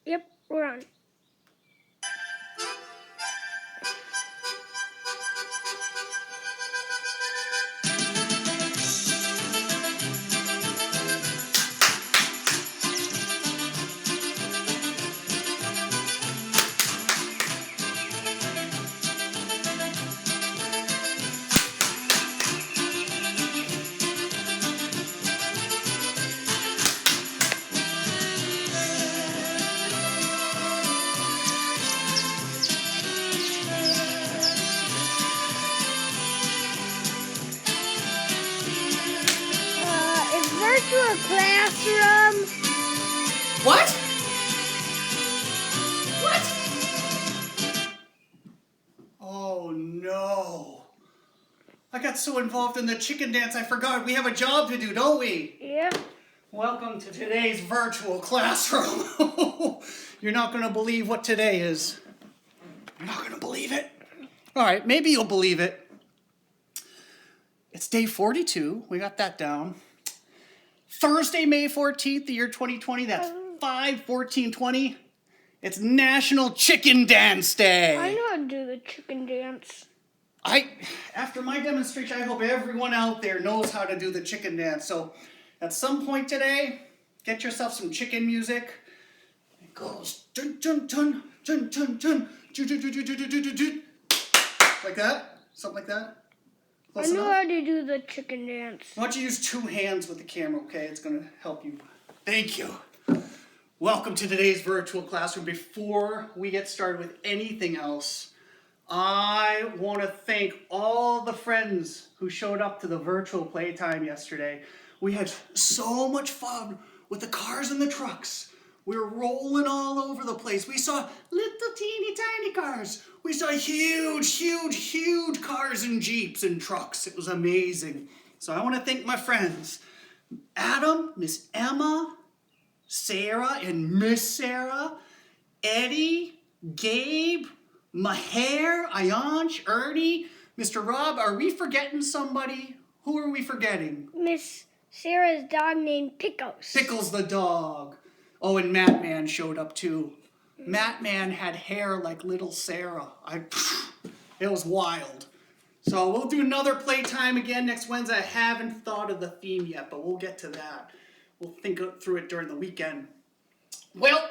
Yep, we're on. It's virtual classroom. What? What? Oh no. I got so involved in the chicken dance I forgot we have a job to do, don't we? Yep. Welcome to today's virtual classroom. You're not going to believe what today is. You're not going to believe it. All right, maybe you'll believe it. It's day 42. We got that down. Thursday, May 14th, the year 2020. That's 5/14/20. It's National Chicken Dance Day. I know how to do the chicken dance. After my demonstration, I hope everyone out there knows how to do the chicken dance. So at some point today, get yourself some chicken music. It goes dun dun dun dun dun dun dun dun dun dun dun dun dun. Like that? Something like that? I Close know enough? how to do the chicken dance. Why don't you use two hands with the camera, okay? It's going to help you. Thank you. Welcome to today's virtual classroom. Before we get started with anything else, I want to thank all the friends who showed up to the virtual playtime yesterday. We had so much fun with the cars and the trucks. We were rolling all over the place. We saw little teeny tiny cars. We saw huge cars and Jeeps and trucks. It was amazing. So I want to thank my friends, Adam, Miss Emma, Sarah and Miss Sarah, Eddie, Gabe, Maher, Ayanch, Ernie, Mr. Rob. Are we forgetting somebody? Who are we forgetting? Miss Sarah's dog named Pickles. Pickles the dog. Oh, and Matt Man showed up too. Matt Man had hair like little Sarah. It was wild. So we'll do another playtime again next Wednesday. I haven't thought of the theme yet, but we'll get to that. We'll think through it during the weekend. Well,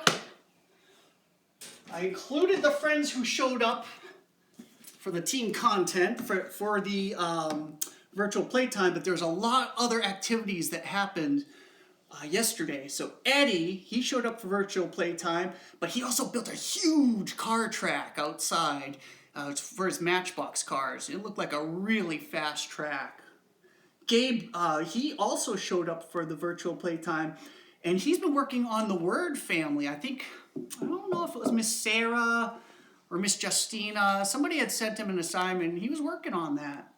I included the friends who showed up for the team content for the virtual playtime, but there's a lot other activities that happened yesterday. So Eddie, he showed up for virtual playtime, but he also built a huge car track outside for his Matchbox cars. It looked like a really fast track. Gabe, he also showed up for the virtual playtime, and he's been working on the Word family. I don't know if it was Miss Sarah or Miss Justina. Somebody had sent him an assignment, and he was working on that.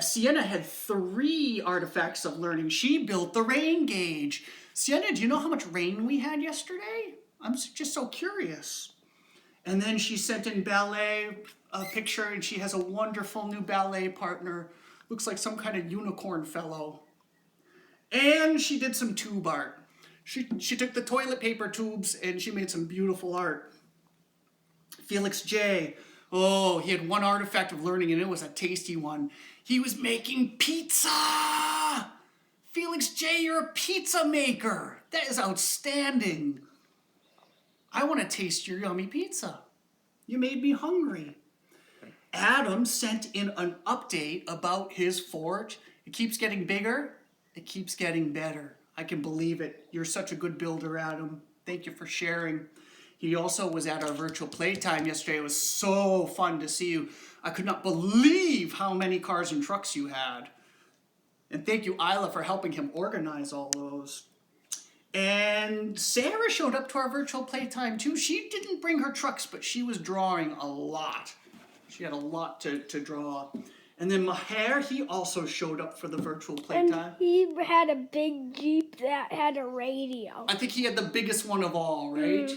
Sienna had 3 artifacts of learning. She built the rain gauge. Sienna, do you know how much rain we had yesterday? I'm just so curious. And then she sent in ballet a picture, and she has a wonderful new ballet partner. Looks like some kind of unicorn fellow. And she did some tube art. She took the toilet paper tubes and she made some beautiful art. Felix J. Oh, he had one artifact of learning, and it was a tasty one. He was making pizza! Felix J., you're a pizza maker! That is outstanding. I want to taste your yummy pizza. You made me hungry. Adam sent in an update about his fort. It keeps getting bigger. It keeps getting better. I can believe it. You're such a good builder, Adam. Thank you for sharing. He also was at our virtual playtime yesterday. It was so fun to see you. I could not believe how many cars and trucks you had. And thank you, Isla, for helping him organize all those. And Sarah showed up to our virtual playtime too. She didn't bring her trucks, but she was drawing a lot. She had a lot to draw. And then Maher, he also showed up for the virtual playtime. And he had a big Jeep that had a radio. I think he had the biggest one of all, right?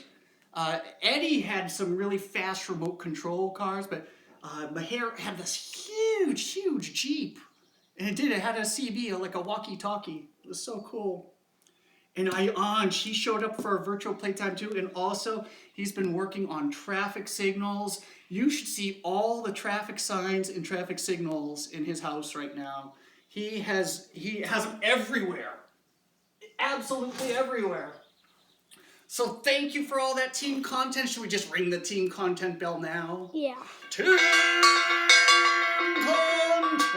Eddie had some really fast remote control cars, but Maher had this huge Jeep. And it had a CB, like a walkie-talkie. It was so cool. And Ayan, she showed up for a virtual playtime too. And also, he's been working on traffic signals. You should see all the traffic signs and traffic signals in his house right now. He has them everywhere. Absolutely everywhere. So thank you for all that team content. Should we just ring the team content bell now? Yeah. Team content!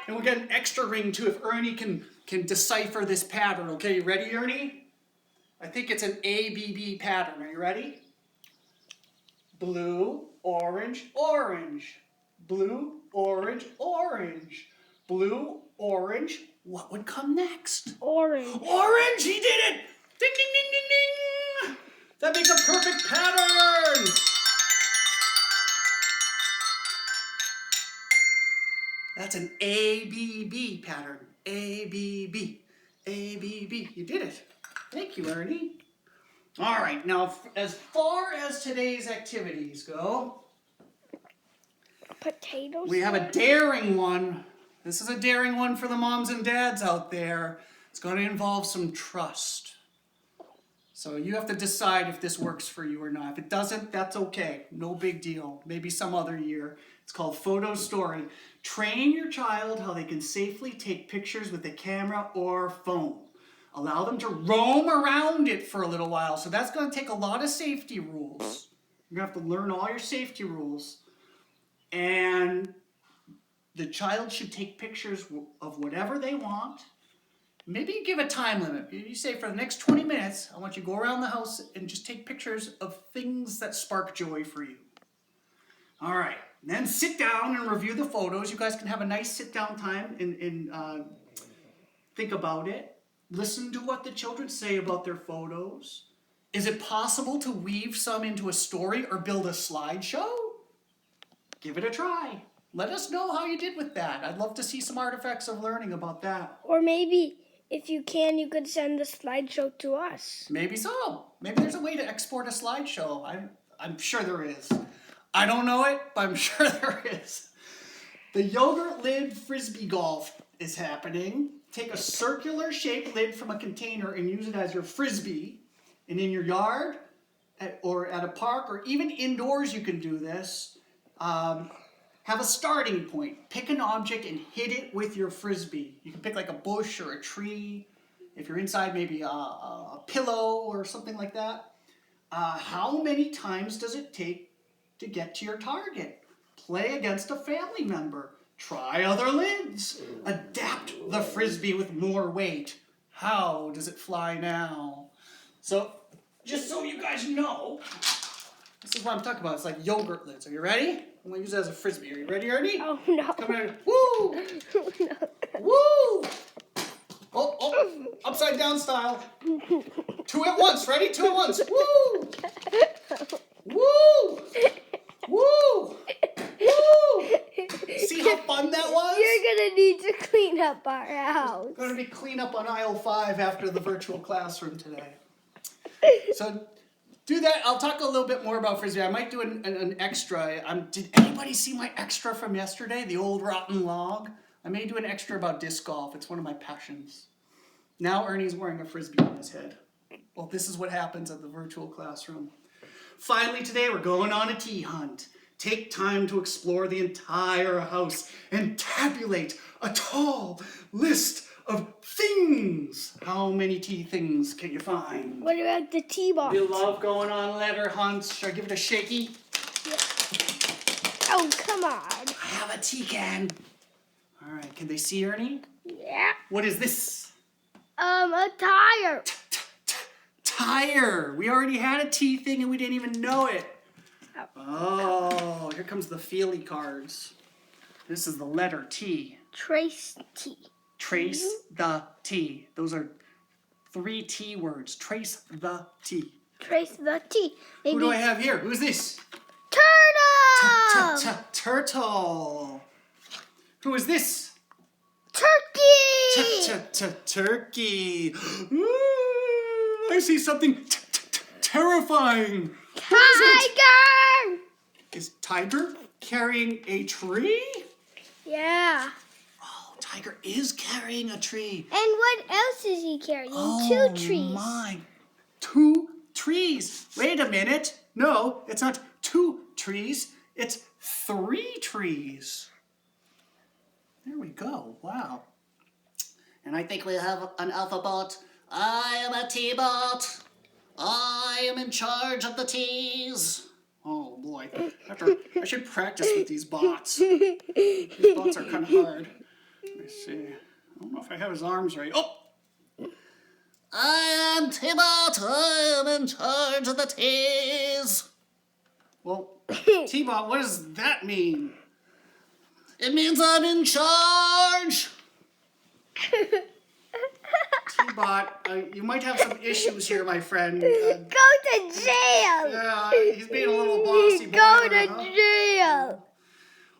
And we'll get an extra ring too if Ernie can decipher this pattern. Okay, you ready, Ernie? I think it's an ABB pattern. Are you ready? Blue, orange, orange. Blue, orange, orange. Blue, orange. What would come next? Orange. Orange! He did it! Ding, ding, ding, ding, ding! That makes a perfect pattern! That's an ABB pattern. ABB. ABB. You did it. Thank you, Ernie. All right, now as far as today's activities go, Potatoes. we have a daring one. This is a daring one for the moms and dads out there. It's going to involve some trust. So you have to decide if this works for you or not. If it doesn't, that's okay. No big deal. Maybe some other year. It's called Photo Story. Train your child how they can safely take pictures with a camera or phone. Allow them to roam around it for a little while. So that's going to take a lot of safety rules. You're going to have to learn all your safety rules. And the child should take pictures of whatever they want. Maybe you give a time limit. You say for the next 20 minutes, I want you to go around the house and just take pictures of things that spark joy for you. All right. Then sit down and review the photos. You guys can have a nice sit-down time and think about it. Listen to what the children say about their photos. Is it possible to weave some into a story or build a slideshow? Give it a try. Let us know how you did with that. I'd love to see some artifacts of learning about that. Or maybe, if you can, you could send the slideshow to us. Maybe so. Maybe there's a way to export a slideshow. I'm sure there is. I don't know it, but I'm sure there is. The yogurt lid frisbee golf is happening. Take a circular shaped lid from a container and use it as your frisbee. And in your yard or at a park or even indoors you can do this. Have a starting point. Pick an object and hit it with your frisbee. You can pick like a bush or a tree. If you're inside, maybe a pillow or something like that. How many times does it take to get to your target? Play against a family member. Try other lids. Adapt the frisbee with more weight. How does it fly now? So, just so you guys know, this is what I'm talking about. It's like yogurt lids. Are you ready? I'm going to use it as a frisbee. Are you ready, Ernie? Oh, no. Come here. Woo! Woo! Oh, upside down style. Two at once. Ready? Two at once. Woo! Woo! Woo! Woo! See how fun that was? You're going to need to clean up our house. Going to be clean up on aisle 5 after the virtual classroom today. So do that. I'll talk a little bit more about frisbee. I might do an extra. Did anybody see my extra from yesterday? The old rotten log? I may do an extra about disc golf. It's one of my passions. Now Ernie's wearing a frisbee on his head. Well, this is what happens at the virtual classroom. Finally today, we're going on a tea hunt. Take time to explore the entire house and tabulate a tall list of things. How many tea things can you find? What about the tea box? You love going on letter hunts. Should I give it a shaky? Yeah. Oh, come on. I have a tea can. All right, can they see Ernie? Yeah. What is this? A tire. Tire. We already had a tea thing and we didn't even know it. Oh, here comes the feely cards. This is the letter T. Trace T. Trace the T. Those are 3 T words. Trace the T. Trace the T. Maybe. Who do I have here? Who's this? Turtle. Turtle. Who is this? Turkey. Turkey. I see something terrifying. Tiger. Is Tiger carrying a tree? Yeah. Oh, tiger is carrying a tree. And what else is he carrying? Oh, 2 trees. my. 2 trees. Wait a minute. No, it's not 2 trees. It's 3 trees. There we go. Wow. And I think we have an alphabot. I am a T-bot. I am in charge of the T's. Oh boy. I should practice with these bots. These bots are kind of hard. Let me see. I don't know if I have his arms right. Oh! I am T-bot. I am in charge of the T's. Well, T-bot, what does that mean? It means I'm in charge. T-bot, you might have some issues here, my friend. Go to jail. Yeah, he's being a little bossy boy. Go to huh? jail.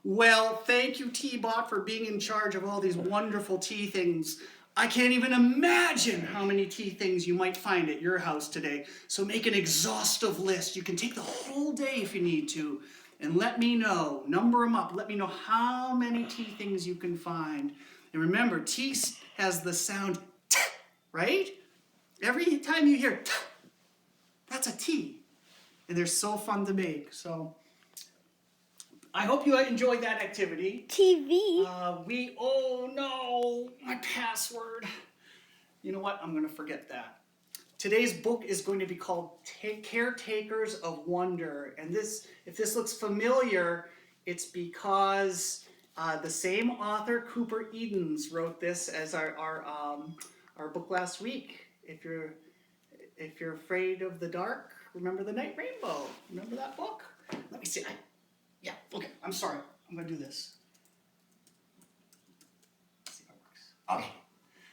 Well, thank you, T-bot, for being in charge of all these wonderful tea things. I can't even imagine how many tea things you might find at your house today. So make an exhaustive list. You can take the whole day if you need to. And let me know, number them up. Let me know how many tea things you can find. And remember, tea has the sound t, right? Every time you hear t, that's a T. And they're so fun to make. So I hope you enjoyed that activity. TV. Oh no, my password. You know what? I'm going to forget that. Today's book is going to be called Caretakers of Wonder. And if this looks familiar, it's because the same author, Cooper Edens, wrote this as our book last week. If you're afraid of the dark, remember the night rainbow. Remember that book? Let me see. Yeah, okay, I'm sorry. I'm going to do this. Let's see if it works. Okay.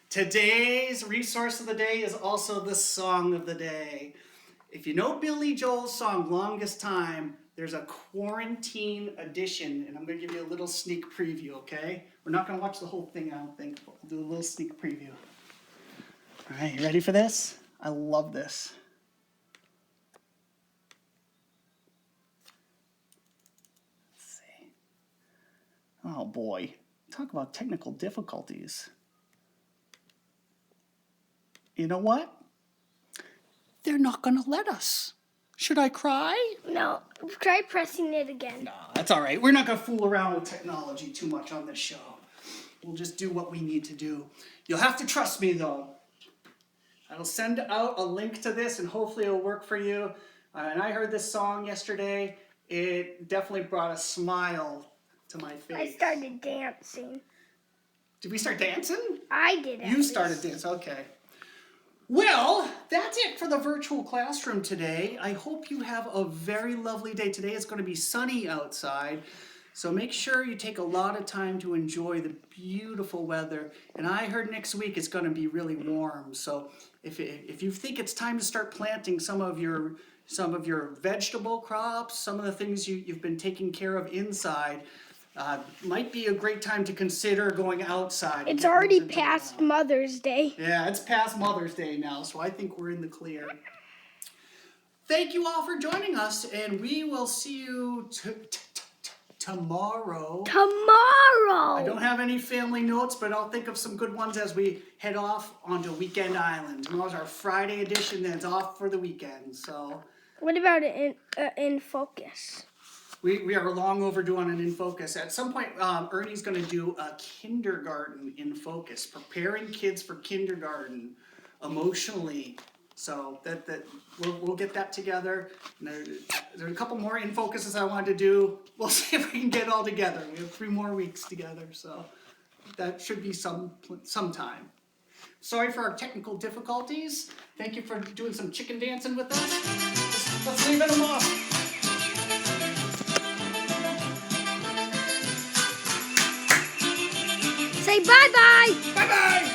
Today's resource of the day is also the song of the day. If you know Billy Joel's song, Longest Time, there's a quarantine edition, and I'm going to give you a little sneak preview, okay? We're not going to watch the whole thing, I don't think, but we'll do a little sneak preview. All right, you ready for this? I love this. Let's see. Oh boy, talk about technical difficulties. You know what? They're not going to let us. Should I cry? No, try pressing it again. No, that's all right. We're not going to fool around with technology too much on this show. We'll just do what we need to do. You'll have to trust me, though. I'll send out a link to this, and hopefully it'll work for you. And I heard this song yesterday. It definitely brought a smile to my face. I started dancing. Did we start dancing? I did it. You started dancing, okay. Well, that's it for the virtual classroom today. I hope you have a very lovely day. Today it's going to be sunny outside, so make sure you take a lot of time to enjoy the beautiful weather. And I heard next week it's going to be really warm, so if you think it's time to start planting some of your vegetable crops, some of the things you've been taking care of inside, might be a great time to consider going outside. It's already past Mother's Day. Yeah, it's past Mother's Day now, so I think we're in the clear. Thank you all for joining us, and we will see you tomorrow. Tomorrow! I don't have any family notes, but I'll think of some good ones as we head off onto Weekend Island. Tomorrow's our Friday edition, then it's off for the weekend, so... What about in Focus? We are long overdue on an In Focus. At some point, Ernie's going to do a kindergarten In Focus, preparing kids for kindergarten emotionally. So that we'll get that together. And there's a couple more In Focuses I wanted to do. We'll see if we can get all together. We have 3 more weeks together, so that should be some time. Sorry for our technical difficulties. Thank you for doing some chicken dancing with us. Let's leave it alone. Say bye-bye. Bye-bye!